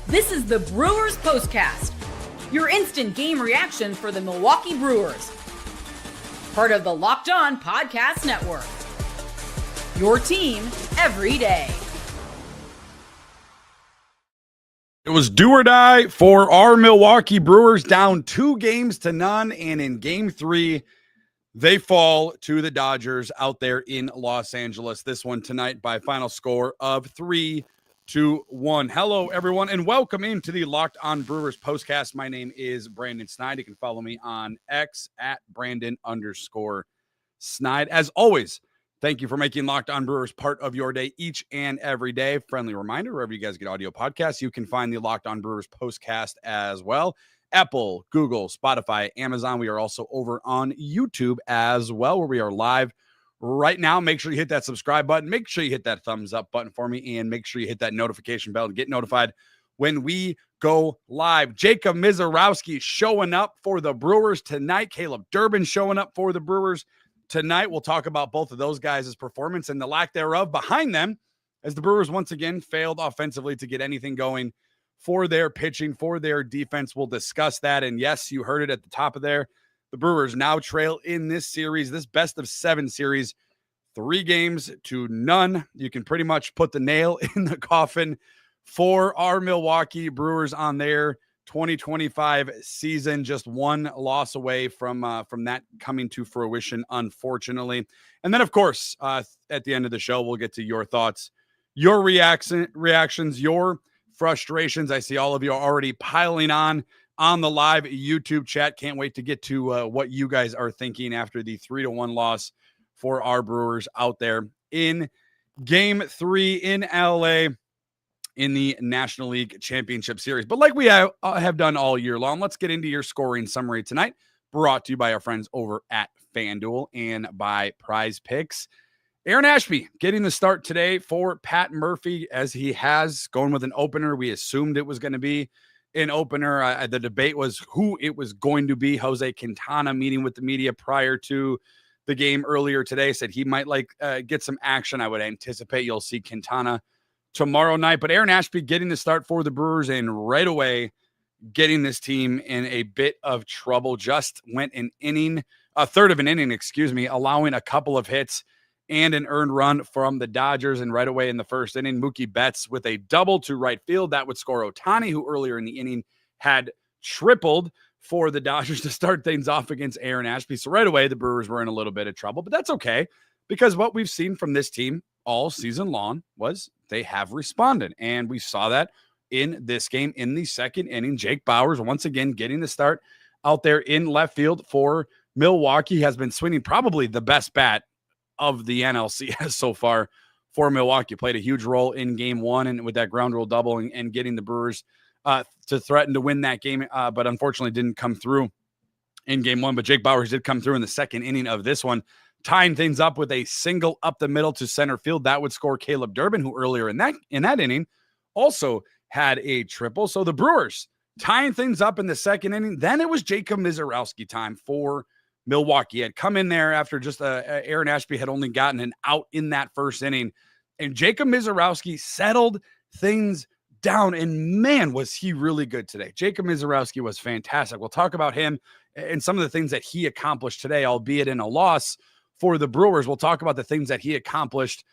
This is the Brewers POSTCAST, your instant game reaction for the Milwaukee Brewers. Part of the Locked On Podcast Network. Your team every day. It was do or die for our Milwaukee Brewers, down 2-0, and in Game 3, they fall to the Dodgers out there in Los Angeles. This one tonight by final score of 3-1. Hello, everyone, and welcome into the Locked On Brewers postcast. My name is Brandon Snide. You can follow me on X at Brandon_Snide. As always, thank you for making Locked On Brewers part of your day each and every day. Friendly reminder, wherever you guys get audio podcasts, you can find the Locked On Brewers postcast as well. Apple, Google, Spotify, Amazon. We are also over on YouTube as well, where we are live right now. Make sure you hit that subscribe button. Make sure you hit that thumbs up button for me, and make sure you hit that notification bell to get notified when we go live. Jacob Misiorowski showing up for the Brewers tonight. Caleb Durbin showing up for the Brewers tonight. We'll talk about both of those guys' performance and the lack thereof behind them, as the Brewers once again failed offensively to get anything going for their pitching, for their defense. We'll discuss that. And yes, you heard it at the top of there. The Brewers now trail in this series, this best of 7 series, 3-0. You can pretty much put the nail in the coffin for our Milwaukee Brewers on their 2025 season. Just one loss away from that coming to fruition, unfortunately. And then, of course, at the end of the show, we'll get to your thoughts, your reactions, your frustrations. I see all of you are already piling on the live YouTube chat. Can't wait to get to what you guys are thinking after the 3-1 loss for our Brewers out there in Game 3 in LA in the National League Championship Series. But like we have done all year long, let's get into your scoring summary tonight, brought to you by our friends over at FanDuel and by Prize Picks. Aaron Ashby getting the start today for Pat Murphy, as he has going with an opener. We assumed it was going to be an opener. The debate was who it was going to be. Jose Quintana, meeting with the media prior to the game earlier today, said he might get some action. I would anticipate you'll see Quintana tomorrow night. But Aaron Ashby getting the start for the Brewers, and right away getting this team in a bit of trouble. Just went a third of an inning, allowing a couple of hits and an earned run from the Dodgers. And right away in the first inning, Mookie Betts with a double to right field. That would score Ohtani, who earlier in the inning had tripled for the Dodgers to start things off against Aaron Ashby. So right away, the Brewers were in a little bit of trouble, but that's okay, because what we've seen from this team all season long was they have responded. And we saw that in this game in the second inning. Jake Bauers once again getting the start out there in left field for Milwaukee. Has been swinging probably the best bat of the NLCS so far for Milwaukee. Played a huge role in Game 1 and with that ground rule double and getting the Brewers to threaten to win that game, but unfortunately didn't come through in Game 1. But Jake Bauers did come through in the second inning of this one, tying things up with a single up the middle to center field. That would score Caleb Durbin, who earlier in that inning also had a triple. So the Brewers tying things up in the second inning. Then it was Jacob Misiorowski time for Milwaukee. Had come in there after just Aaron Ashby had only gotten an out in that first inning, and Jacob Misiorowski settled things down, and man, was he really good today. Jacob Misiorowski was fantastic. We'll talk about him and some of the things that he accomplished today, albeit in a loss for the Brewers. We'll talk about the things that he accomplished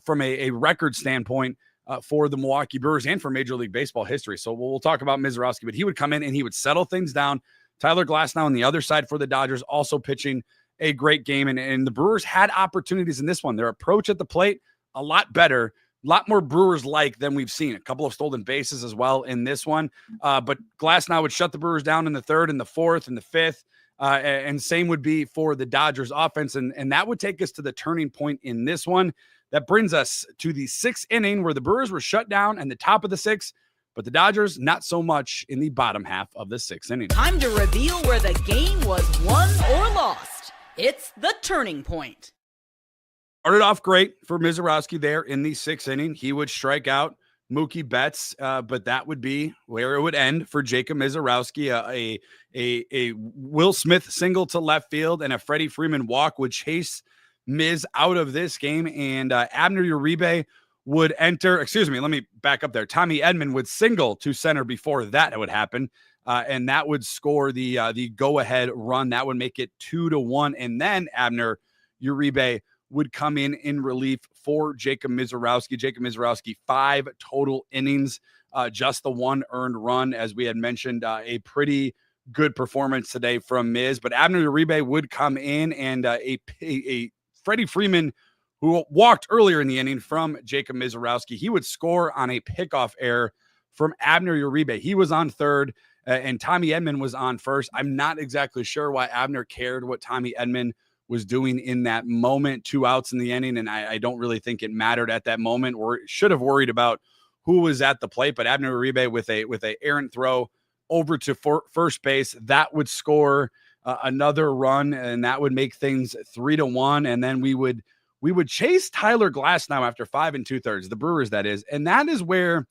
from a record standpoint for the Milwaukee Brewers and for Major League Baseball history. So we'll talk about Misiorowski, but he would come in and he would settle things down. Tyler Glasnow on the other side for the Dodgers, also pitching a great game. And the Brewers had opportunities in this one. Their approach at the plate, a lot better, a lot more Brewers-like than we've seen. A couple of stolen bases as well in this one. But Glasnow would shut the Brewers down in the third and the fourth and the fifth. And same would be for the Dodgers offense. And that would take us to the turning point in this one. That brings us to the 6th inning, where the Brewers were shut down and the top of the 6th. But the Dodgers, not so much in the bottom half of the 6th inning. Time to reveal where the game was won or lost. It's the turning point. Started off great for Misiorowski there in the 6th inning. He would strike out Mookie Betts, but that would be where it would end for Jacob Misiorowski. A Will Smith single to left field and a Freddie Freeman walk would chase Miz out of this game, and Abner Uribe would enter. Excuse me, let me back up there. Tommy Edman would single to center before that would happen. And that would score the go-ahead run. That would make it 2-1. And then Abner Uribe would come in relief for Jacob Misiorowski. Jacob Misiorowski, 5 total innings, just the 1 earned run, as we had mentioned. A pretty good performance today from Miz. But Abner Uribe would come in, and a Freddie Freeman, who walked earlier in the inning from Jacob Misiorowski, he would score on a pickoff error from Abner Uribe. He was on third, and Tommy Edman was on first. I'm not exactly sure why Abner cared what Tommy Edman was doing in that moment. 2 outs in the inning, and I don't really think it mattered at that moment, or should have worried about who was at the plate. But Abner Uribe with a errant throw over to first base, that would score another run, and that would make things 3-1. And then we would chase Tyler Glasnow after 5 2/3, the Brewers, that is. And that is where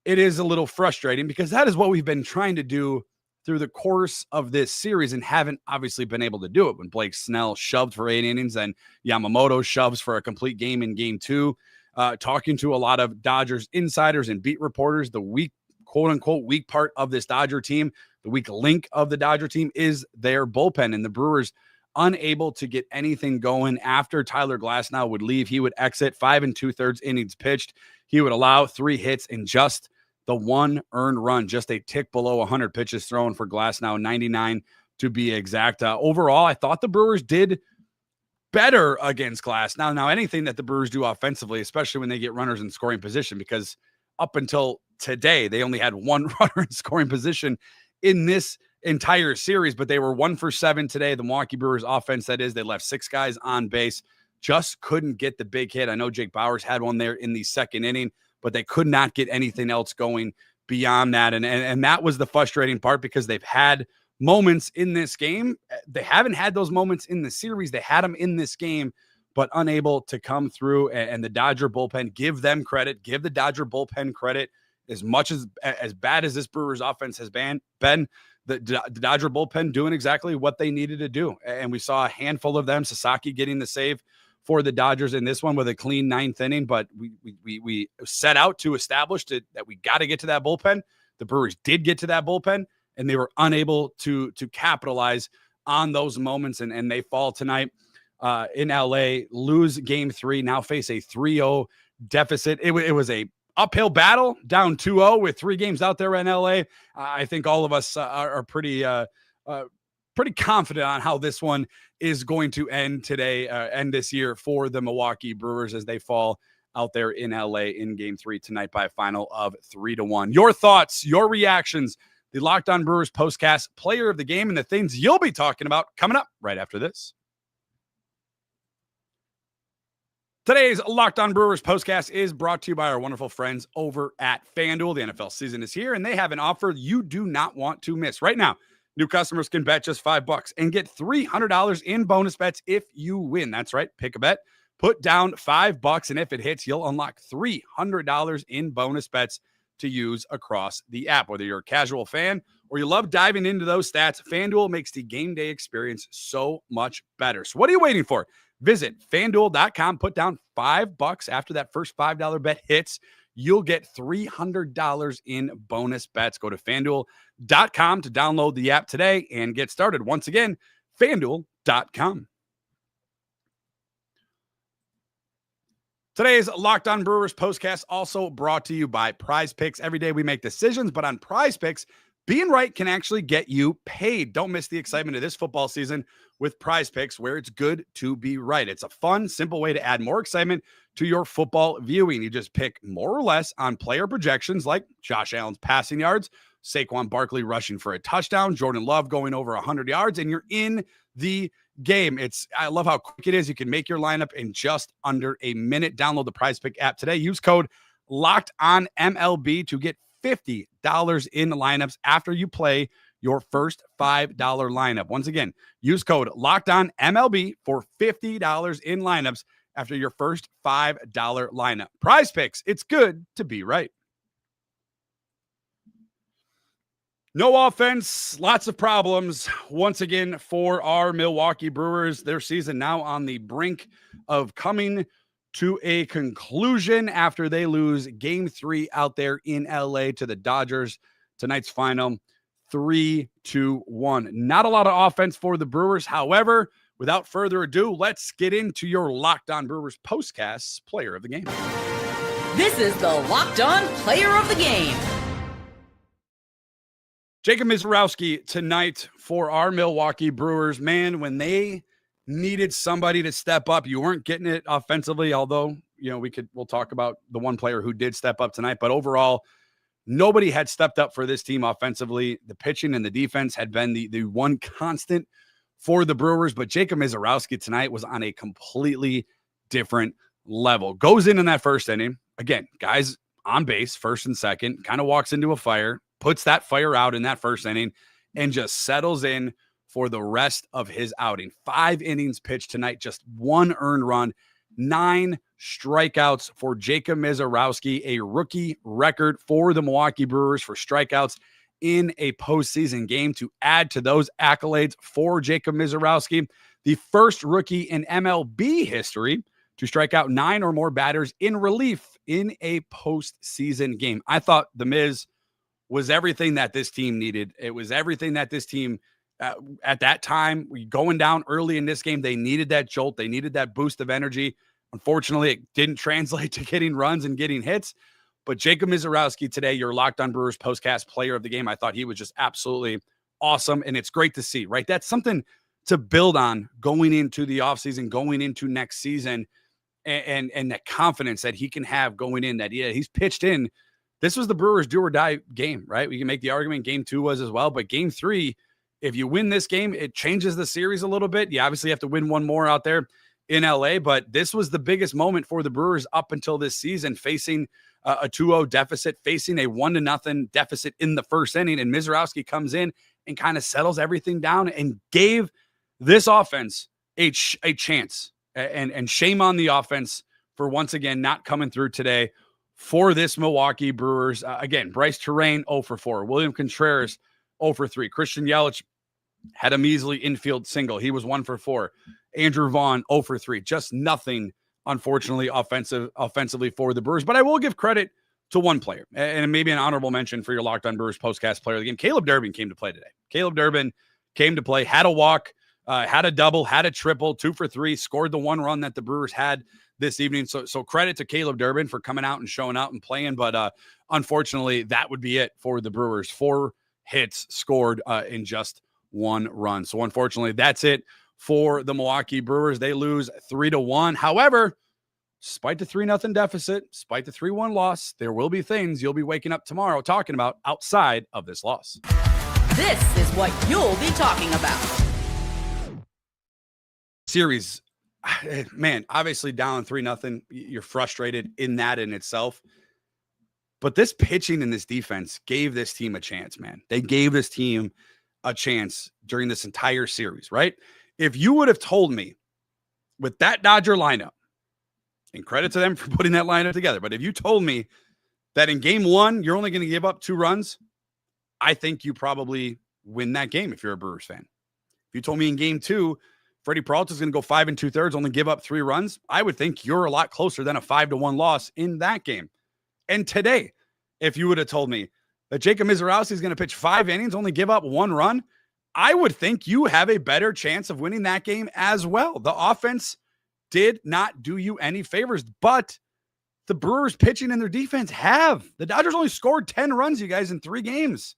it is a little frustrating, because that is what we've been trying to do through the course of this series and haven't obviously been able to do it. When Blake Snell shoved for 8 innings and Yamamoto shoves for a complete game in game 2, talking to a lot of Dodgers insiders and beat reporters, the weak, quote unquote, weak part of this Dodger team, the weak link of the Dodger team is their bullpen, and the Brewers unable to get anything going after Tyler Glasnow would leave. He would exit 5 2/3 innings pitched. He would allow 3 hits and just the 1 earned run, just a tick below 100 pitches thrown for Glasnow, 99 to be exact. Overall, I thought the Brewers did better against Glasnow. Now, anything that the Brewers do offensively, especially when they get runners in scoring position, because up until today, they only had 1 runner in scoring position in this entire series, but they were 1 for 7 today. The Milwaukee Brewers offense, that is, they left 6 guys on base, just couldn't get the big hit. I know Jake Bauers had one there in the second inning, but they could not get anything else going beyond that. And that was the frustrating part, because they've had moments in this game. They haven't had those moments in the series. They had them in this game, but unable to come through. And the Dodger bullpen, give them credit, give the Dodger bullpen credit. As much as bad as this Brewers offense has been, the Dodger bullpen doing exactly what they needed to do. And we saw a handful of them, Sasaki getting the save for the Dodgers in this one with a clean 9th inning, but we set out to establish that we got to get to that bullpen. The Brewers did get to that bullpen, and they were unable to capitalize on those moments, and they fall tonight in LA, lose game 3, now face a 3-0 deficit. It was a uphill battle, down 2-0 with 3 games out there in LA. I think all of us are pretty confident on how this one is going to end today, end this year for the Milwaukee Brewers, as they fall out there in LA in game 3 tonight by a final of 3-1. Your thoughts, your reactions, the Locked On Brewers postcast player of the game, and the things you'll be talking about coming up right after this. Today's Locked On Brewers postcast is brought to you by our wonderful friends over at FanDuel. The NFL season is here, and they have an offer you do not want to miss. Right now, new customers can bet just $5 and get $300 in bonus bets if you win. That's right. Pick a bet, put down $5, and if it hits, you'll unlock $300 in bonus bets to use across the app. Whether you're a casual fan or you love diving into those stats, FanDuel makes the game day experience so much better. So what are you waiting for? Visit FanDuel.com, put down $5 after that first $5 bet hits. You'll get $300 in bonus bets. Go to FanDuel.com to download the app today and get started. Once again, FanDuel.com. Today's Locked On Brewers postcast also brought to you by Prize Picks. Every day we make decisions, but on Prize Picks, being right can actually get you paid. Don't miss the excitement of this football season with Prize Picks, where it's good to be right. It's a fun, simple way to add more excitement to your football viewing. You just pick more or less on player projections like Josh Allen's passing yards, Saquon Barkley rushing for a touchdown, Jordan Love going over 100 yards, and you're in the game. I love how quick it is. You can make your lineup in just under a minute. Download the Prize Pick app today. Use code LOCKEDONMLB to get $50 in lineups after you play your first $5 lineup. Once again, use code LOCKEDONMLB for $50 in lineups after your first $5 lineup. Prize Picks, it's good to be right. No offense, lots of problems once again for our Milwaukee Brewers. Their season now on the brink of coming to a conclusion after they lose game 3 out there in LA to the Dodgers. Tonight's final 3-1. Not a lot of offense for the Brewers. However, without further ado, let's get into your Locked On Brewers postcast player of the game. This is the Locked On Player of the Game. Jacob Misiorowski tonight for our Milwaukee Brewers. Man, when they needed somebody to step up, you weren't getting it offensively, although, we'll talk about the one player who did step up tonight. But overall, nobody had stepped up for this team offensively. The pitching and the defense had been the one constant for the Brewers. But Jacob Misiorowski tonight was on a completely different level. Goes in that first inning. Again, guys on base, first and second, kind of walks into a fire, puts that fire out in that first inning, and just settles in for the rest of his outing. 5 innings pitched tonight, just 1 earned run, 9 strikeouts for Jacob Misiorowski, a rookie record for the Milwaukee Brewers for strikeouts in a postseason game. To add to those accolades for Jacob Misiorowski, the first rookie in MLB history to strike out 9 or more batters in relief in a postseason game. I thought the Miz was everything that this team needed. It was everything that this team at that time, going down early in this game, they needed that jolt. They needed that boost of energy. Unfortunately, it didn't translate to getting runs and getting hits. But Jacob Misiorowski today, your Locked On Brewers postcast player of the game, I thought he was just absolutely awesome. And it's great to see, right? That's something to build on going into the offseason, going into next season, and that confidence that he can have going in that, he's pitched in. This was the Brewers' do or die game, right? We can make the argument game 2 was as well, but game 3, if you win this game, it changes the series a little bit. You obviously have to win one more out there in LA, but this was the biggest moment for the Brewers up until this season, facing a 2-0 deficit, facing a 1-0 deficit in the first inning. And Misiorowski comes in and kind of settles everything down and gave this offense a chance. And shame on the offense for once again not coming through today for this Milwaukee Brewers. Again, Bryce Terrain 0 for 4. William Contreras 0 for 3. Christian Yelich had a measly infield single. He was 1 for 4. Andrew Vaughn 0 for 3. Just nothing, unfortunately, offensively for the Brewers. But I will give credit to one player, and maybe an honorable mention for your Locked On Brewers postcast player of the game. Caleb Durbin came to play today. Caleb Durbin came to play, had a walk, had a double, had a triple, 2 for 3, scored the 1 run that the Brewers had this evening. So credit to Caleb Durbin for coming out and showing out and playing. But unfortunately, that would be it for the Brewers. 4 hits scored in just 1 run. So unfortunately, that's it for the Milwaukee Brewers. They lose 3-1. However, despite the 3-0 deficit, despite the 3-1 loss, there will be things you'll be waking up tomorrow talking about outside of this loss. This is what you'll be talking about. Series, man, obviously down 3-0. You're frustrated in that in itself. But this pitching and this defense gave this team a chance, man. They gave this team a chance during this entire series, right? If you would have told me with that Dodger lineup, and credit to them for putting that lineup together, but if you told me that in game 1, you're only going to give up 2 runs, I think you probably win that game if you're a Brewers fan. If you told me in game 2, Freddie Peralta is going to go 5 2/3, only give up 3 runs, I would think you're a lot closer than a 5-1 loss in that game. And today, if you would have told me that Jacob Misiorowski is going to pitch 5 innings, only give up 1 run, I would think you have a better chance of winning that game as well. The offense did not do you any favors, but the Brewers pitching and their defense have. The Dodgers only scored 10 runs, you guys, in 3 games.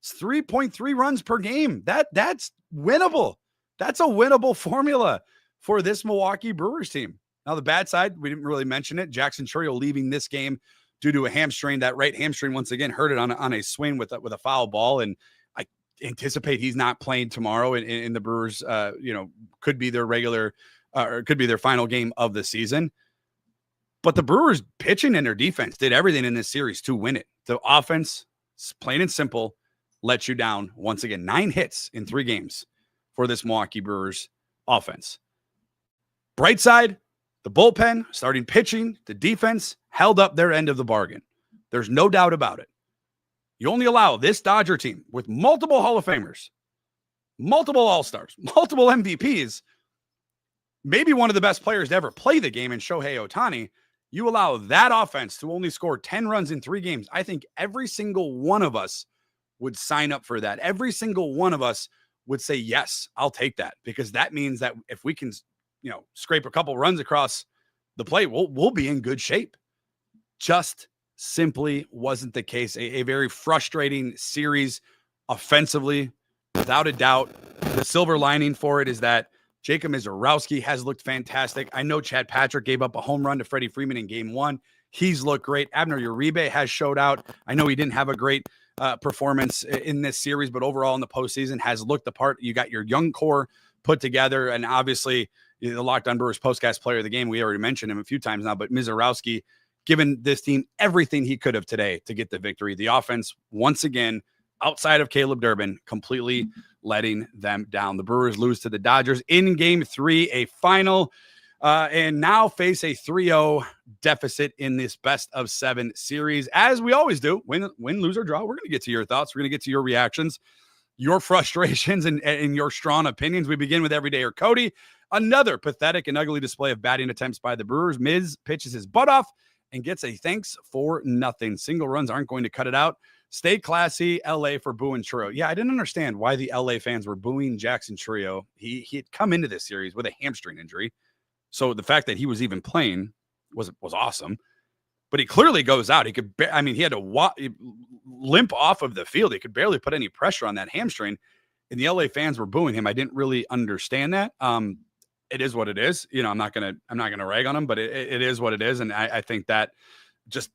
It's 3.3 runs per game. That's winnable. That's a winnable formula for this Milwaukee Brewers team. Now, the bad side, we didn't really mention it. Jackson Chourio leaving this game due to a hamstring. That right hamstring, once again, hurt it on a swing with a foul ball. And I anticipate he's not playing tomorrow. And the Brewers, could be their regular or it could be their final game of the season. But the Brewers pitching and their defense did everything in this series to win it. The offense, plain and simple, let you down once again. 9 hits in 3 games for this Milwaukee Brewers offense. Bright side, the bullpen, starting pitching, the defense held up their end of the bargain. There's no doubt about it. You only allow this Dodger team with multiple Hall of Famers, multiple All-Stars, multiple MVPs, maybe one of the best players to ever play the game in Shohei Ohtani, you allow that offense to only score 10 runs in 3 games. I think every single one of us would sign up for that. Every single one of us would say, yes, I'll take that, because that means that if we can, scrape a couple runs across the plate, we'll be in good shape. Just simply wasn't the case. A very frustrating series offensively, without a doubt. The silver lining for it is that Jacob Misiorowski has looked fantastic. I know Chad Patrick gave up a home run to Freddie Freeman in game 1. He's looked great. Abner Uribe has showed out. I know he didn't have a great performance in this series, but overall in the postseason has looked the part. You got your young core put together, and obviously the Locked On Brewers postcast player of the game. We already mentioned him a few times now, but Misiorowski given this team everything he could have today to get the victory. The offense, once again, outside of Caleb Durbin, completely letting them down. The Brewers lose to the Dodgers in game 3, a final, and now face a 3-0 deficit in this best of 7 series. As we always do, win, lose, or draw, we're going to get to your thoughts. We're going to get to your reactions, your frustrations, and your strong opinions. We begin with Everydayer Cody. Another pathetic and ugly display of batting attempts by the Brewers. Miz pitches his butt off and gets a thanks for nothing. Single runs aren't going to cut it out. Stay classy, LA, for booing Chourio. Yeah, I didn't understand why the LA fans were booing Jackson Chourio. He had come into this series with a hamstring injury. So the fact that he was even playing was awesome. But he clearly goes out. He could, he had to limp off of the field. He could barely put any pressure on that hamstring. And the LA fans were booing him. I didn't really understand that. It is what it is. I'm not gonna rag on him, but it is what it is. And I think that just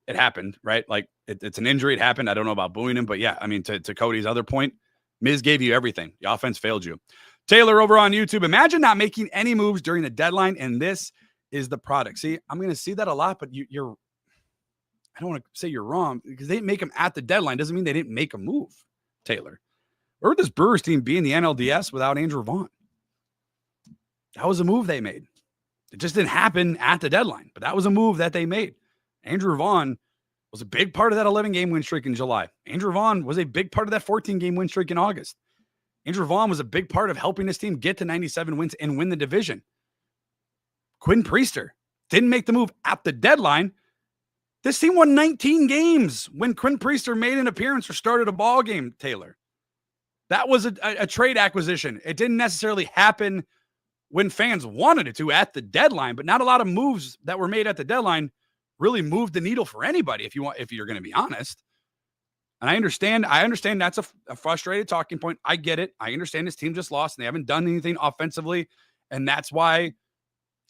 it happened, right? Like it's an injury. It happened. I don't know about booing him, but yeah, to Cody's other point, Miz gave you everything. The offense failed you. Taylor over on YouTube. Imagine not making any moves during the deadline, and this is the product. See, I'm going to see that a lot, but you're. I don't want to say you're wrong, because they didn't make them at the deadline. Doesn't mean they didn't make a move, Taylor. Where would this Brewers team be in the NLDS without Andrew Vaughn? That was a move they made. It just didn't happen at the deadline, but that was a move that they made. Andrew Vaughn was a big part of that 11-game win streak in July. Andrew Vaughn was a big part of that 14-game win streak in August. Andrew Vaughn was a big part of helping this team get to 97 wins and win the division. Quinn Priester didn't make the move at the deadline. This team won 19 games when Quinn Priester made an appearance or started a ball game, Taylor. That was a trade acquisition. It didn't necessarily happen when fans wanted it to at the deadline, but not a lot of moves that were made at the deadline really moved the needle for anybody, if you're going to be honest. And I understand that's a frustrated talking point. I get it. I understand this team just lost and they haven't done anything offensively. And that's why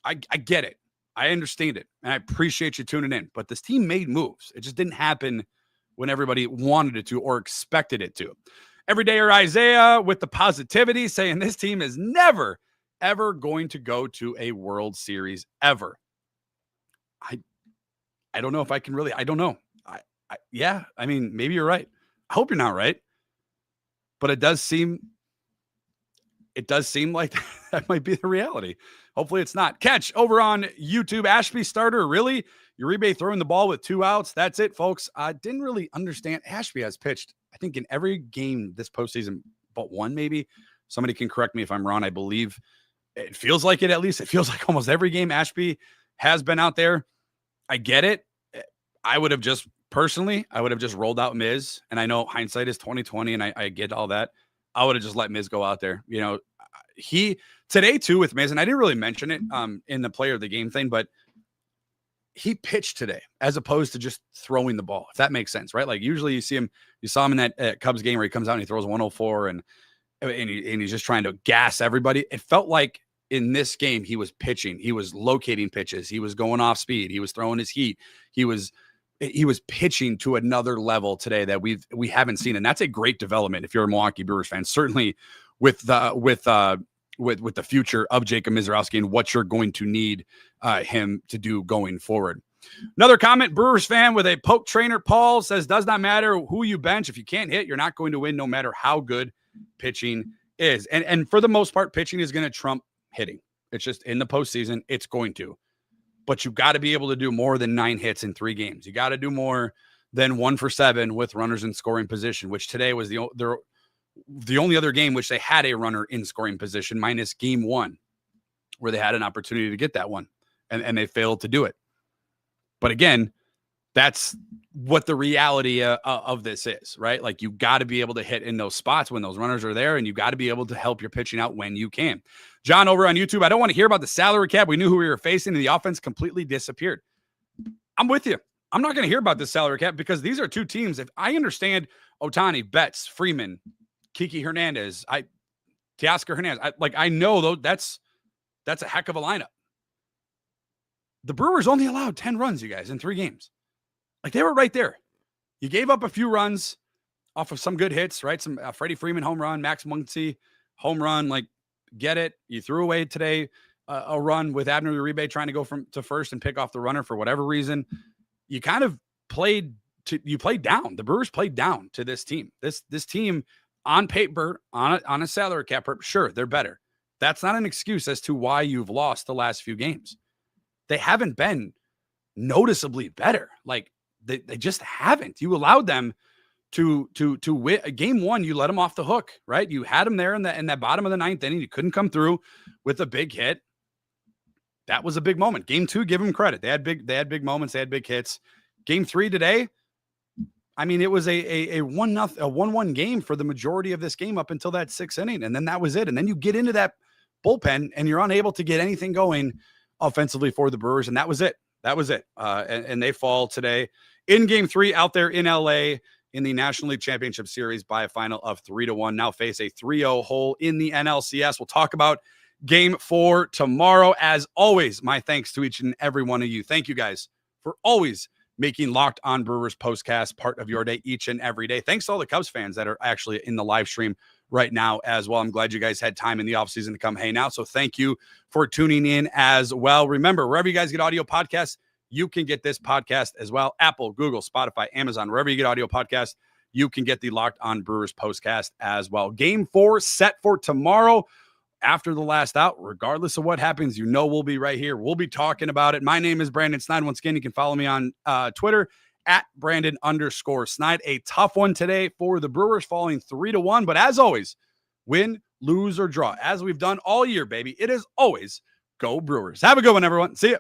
I get it. I understand it. And I appreciate you tuning in. But this team made moves. It just didn't happen when everybody wanted it to or expected it to. Everydayer Isaiah with the positivity, saying this team is never, ever going to go to a World Series ever. I don't know if I can really, I don't know. Maybe you're right. I hope you're not right. But it does seem like that might be the reality. Hopefully it's not. Catch over on YouTube. Ashby starter, really? Uribe throwing the ball with 2 outs. That's it, folks. I didn't really understand. Ashby has pitched, I think, in every game this postseason, but one maybe. Somebody can correct me if I'm wrong. I believe it feels like it, at least. It feels like almost every game Ashby has been out there. I get it. I would have just rolled out Miz. And I know hindsight is 20/20, and I get all that. I would have just let Miz go out there. He today too with Miz, and I didn't really mention it in the player of the game thing, but he pitched today as opposed to just throwing the ball, if that makes sense, right? Like usually you saw him in that Cubs game where he comes out and he throws 104 and he's just trying to gas everybody. It felt like in this game he was pitching, he was locating pitches, he was going off speed, he was throwing his heat, he was pitching to another level today that we haven't seen, and that's a great development if you're a Milwaukee Brewers fan. Certainly with the future of Jacob Misiorowski and what you're going to need him to do going forward. Another comment, Brewers fan with a poke trainer, Paul, says, does not matter who you bench. If you can't hit, you're not going to win no matter how good pitching is. And for the most part, pitching is going to trump hitting. It's just in the postseason, it's going to. But you got to be able to do more than 9 hits in 3 games. You got to do more than 1 for 7 with runners in scoring position, which today was the only other game which they had a runner in scoring position, minus game 1. where they had an opportunity to get that one and they failed to do it. But again, that's what the reality of this is, right? Like, you got to be able to hit in those spots when those runners are there, and you got to be able to help your pitching out when you can. John over on YouTube, I don't want to hear about the salary cap. We knew who we were facing, and the offense completely disappeared. I'm with you. I'm not going to hear about this salary cap because these are two teams. If I understand Ohtani, Betts, Freeman, Kiki Hernandez, Teoscar Hernandez, I know though that's a heck of a lineup. The Brewers only allowed 10 runs, you guys, in 3 games. Like, they were right there. You gave up a few runs off of some good hits, right? Some Freddie Freeman home run, Max Muncy home run. Like, get it. You threw away today a run with Abner Uribe trying to go to first and pick off the runner for whatever reason. You kind of played down. The Brewers played down to this team. This team on paper, on a salary cap, sure, they're better. That's not an excuse as to why you've lost the last few games. They haven't been noticeably better. Like, they just haven't. You allowed them to win. Game 1, you let them off the hook, right? You had them there in that bottom of the 9th inning. You couldn't come through with a big hit. That was a big moment. Game 2, give them credit. They had big moments. They had big hits. Game 3 today, I mean, it was a 1-1 game for the majority of this game up until that 6th inning, and then that was it. And then you get into that bullpen, and you're unable to get anything going offensively for the Brewers, and that was it. That was it. And they fall today in Game 3 out there in LA in the National League Championship Series by a final of 3-1. Now face a 3-0 hole in the NLCS. We'll talk about Game 4 tomorrow. As always, my thanks to each and every one of you. Thank you guys for always making Locked On Brewers postcast part of your day each and every day. Thanks to all the Cubs fans that are actually in the live stream right now as well. I'm glad you guys had time in the offseason to come hang out. So thank you for tuning in as well. Remember, wherever you guys get audio podcasts, you can get this podcast as well. Apple, Google, Spotify, Amazon, wherever you get audio podcasts, you can get the Locked On Brewers postcast as well. Game 4 set for tomorrow. After the last out, regardless of what happens, you know we'll be right here. We'll be talking about it. My name is Brandon Snide. Once again, you can follow me on Twitter at Brandon_Snide. A tough one today for the Brewers, falling 3-1. But as always, win, lose, or draw, as we've done all year, baby, it is always go Brewers. Have a good one, everyone. See ya.